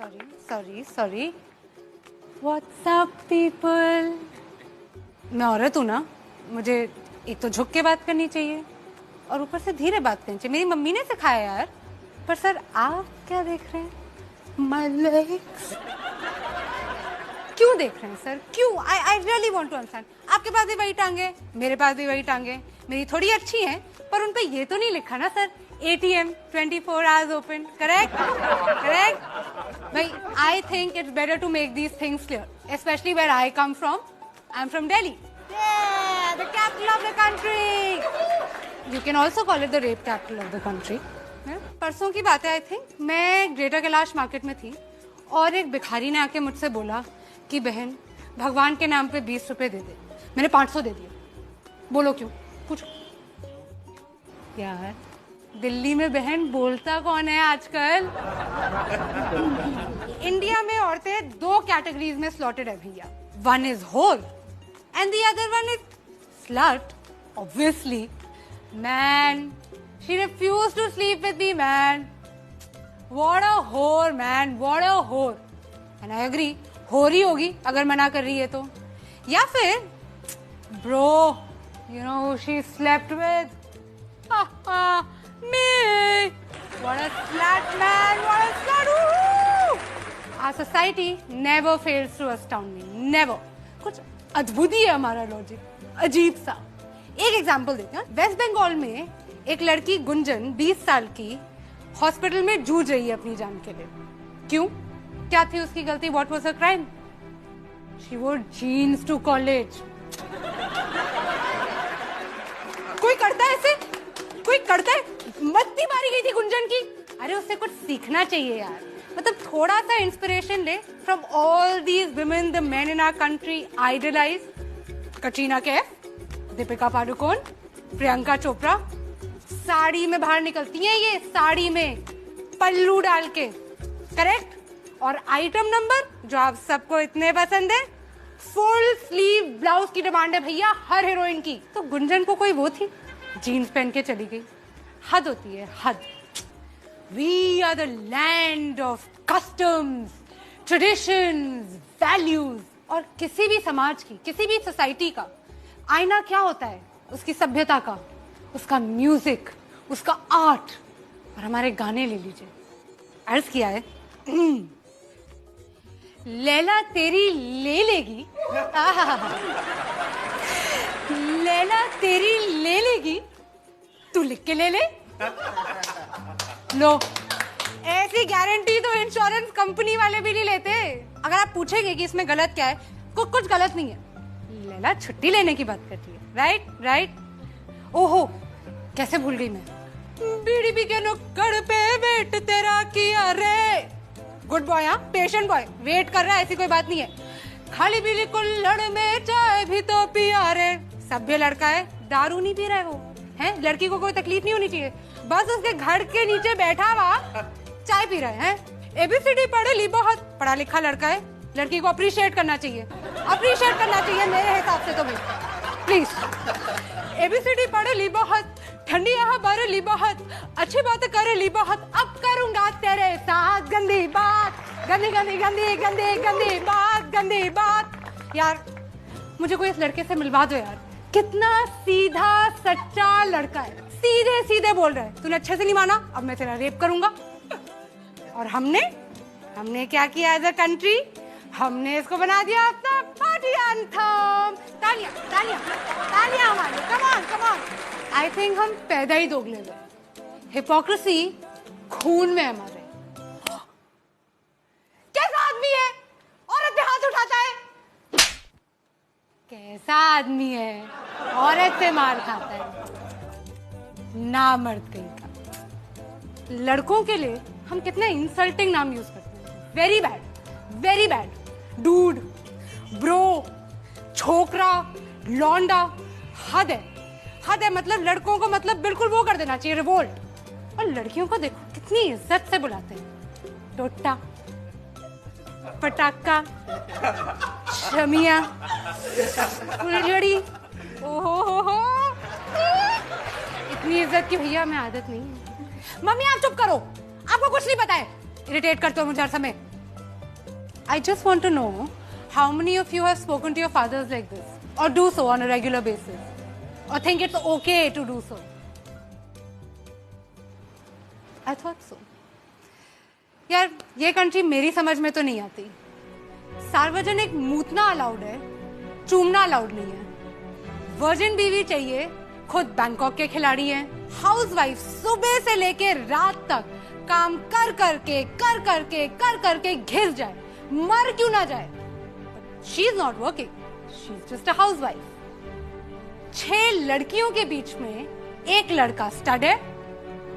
Sorry. What's up people. मैं औरत हूँ ना, मुझे एक तो झुक के बात करनी चाहिए और ऊपर से धीरे बात करनी चाहिए। मेरी मम्मी ने सिखाया यार। पर सर आप क्या देख रहे हैं? My legs. क्यों देख रहे हैं सर? क्यों? I really want to understand. आपके पास भी वही टांगे, मेरे पास भी वही टांगे। मेरी थोड़ी अच्छी हैं, पर उन पे ये तो नहीं लिखा ना sir, ATM 24 hours open. Correct? भाई, I think it's better to make these things clear, especially where I come from. I'm from Delhi. Yeah, the capital of the country. You can also call it the rape capital of the country. परसों की बात है I think, मैं greater Kailash market में थी और एक भिखारी ने आके मुझसे बोला कि बहन भगवान के नाम पे 20 रुपए दे दे। मैंने 500 दे दिए। बोलो क्यों? पूछो। यार दिल्ली में बहन बोलता कौन है आजकल? इंडिया में औरतें 2 कैटेगरीज में स्लॉटेड है भैया। One is hole and the other one is slot. Obviously man, she refused to sleep with me, man. What a whore, man. What a whore. And I agree. whore ही होगी अगर मना कर रही है तो। या फिर bro, you know who she slept with? Me. What a slut, man. What a slut. Woo-hoo. Our society never fails to astound me. Never. कुछ अद्भुत ही है हमारा लॉजिक, अजीब सा। एक एग्जाम्पल देते हैं। वेस्ट बंगाल में एक लड़की गुंजन 20 साल की हॉस्पिटल में जूझ रही है अपनी जान के लिए। क्यों? क्या थी उसकी गलती? What was her crime? She wore jeans to college. कोई करता है ऐसे? कोई करता है? मत्ती मारी गई थी गुंजन की। अरे उससे कुछ सीखना चाहिए यार। मतलब थोड़ा सा इंस्पिरेशन ले from all these women the men in our country idealize. Katrina Kaif, Deepika Padukone, Priyanka Chopra. Sari में बाहर निकलती हैं ये, साड़ी में पल्लू डाल के। करेक्ट? और आइटम नंबर जो आप सबको इतने पसंद है, फुल स्लीव ब्लाउज की डिमांड है भैया हर हीरोइन की। तो गुंजन को कोई वो थी, जीन्स पहन के चली गई। हद होती है, हद। We are the land of customs, traditions, values. और किसी भी समाज की, किसी भी सोसाइटी का आईना क्या होता है? उसकी सभ्यता का, उसका म्यूजिक, उसका आर्ट। और हमारे गाने ले लीजिए। अर्ज किया है लैला तेरी ले लेगी, लैला तेरी ले लेगी, तू लिख के ले ले। लो, ऐसी गारंटी तो इंश्योरेंस कंपनी वाले भी नहीं लेते। अगर आप पूछेंगे कि इसमें गलत क्या है, कुछ गलत नहीं है। लैला छुट्टी लेने की बात करती है। राइट। ओहो, कैसे भूल गई मैं। बीड़ी पी के नुक्कड़ पे वेट तेरा किया रे। गुड बॉय, हाँ, पेशेंट बॉय, वेट कर रहा है, ऐसी कोई बात नहीं है। खाली पीली कुल्हड़ में चाय भी तो पिया रे। सभ्य लड़का है, दारू नहीं पी रहा है वो, है? लड़की को कोई तकलीफ नहीं होनी चाहिए, बस उसके घर के नीचे बैठा हुआ चाय पी रहा है। ABCD पढ़े ली बहुत, पढ़ा लिखा लड़का है। लड़की को अप्रिशिएट करना चाहिए मेरे हिसाब से तो भाई, प्लीज। ABCD पढ़े ली बहुत, ठंडी यहाँ बारे ली बहुत, अच्छी बातें करे ली बहुत। अब करूंगा तेरे साथ गंदी बात, गंदी बात। यार मुझे कोई इस लड़के से मिलवा दो यार। कितना सीधा सच्चा लड़का है, सीधे बोल रहा है। तूने अच्छे से नहीं माना, अब मैं तेरा रेप करूंगा। और हमने क्या किया एज अ कंट्री? हमने इसको बना दिया अपना पार्टी एंथम। तालियां हमारी। Come on. आई थिंक हम पैदा ही दोगले हुए। हिपोक्रेसी खून में हमारे। कैसा आदमी है? औरत पे हाथ उठाता है। कैसा आदमी है? औरत पे मार खाता है। ना मर्द कहीं का। लड़कों के लिए हम कितने इंसल्टिंग नाम यूज करते हैं। Very bad. डूड, ब्रो, छोकरा, लौंडा। हद है। मतलब लड़कों को मतलब बिल्कुल वो कर देना चाहिए, रिवोल्ट। और लड़कियों को देखो कितनी इज्जत से बुलाते हैं। टोटा, पटाखा, शमिया, फुलझड़ी। ओहो, इतनी इज्जत की भैया मैं आदत नहीं है। मम्मी आप चुप करो, आपको कुछ नहीं पता है। इरिटेट करते हो मुझे हर समय। I just want to know how many of you have spoken to your fathers like this, or do so on a regular basis, or think it's okay to do so. I thought so. यार ये country मेरी समझ में तो नहीं आती. सार्वजनिक मूतना allowed है, चूमना अलाउड नहीं है. वर्जिन बीवी चाहिए, खुद बैंकॉक के खिलाड़ी हैं. हाउसवाइफ सुबह से लेके रात तक काम कर करके घिस जाए, मर क्यों ना जाए. She is not working, she is just a housewife. 6 लड़कियों के बीच में एक लड़का स्टड है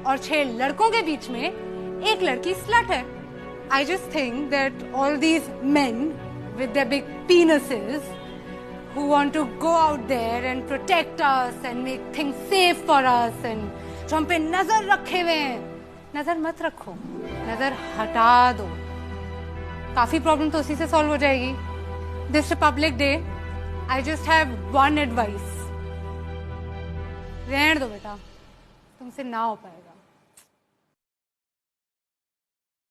और 6 लड़कों के बीच में एक लड़की स्लट है. I just think that all these men with their big penises who want to go out there and protect us and make things safe for us and जो हम पे नजर रखे हुए हैं, नजर मत रखो, नजर हटा दो. काफी प्रॉब्लम तो उसी से सॉल्व हो जाएगी. This Republic Day, I just have one advice. रहने दो बेटा, तुमसे ना हो पाएगा.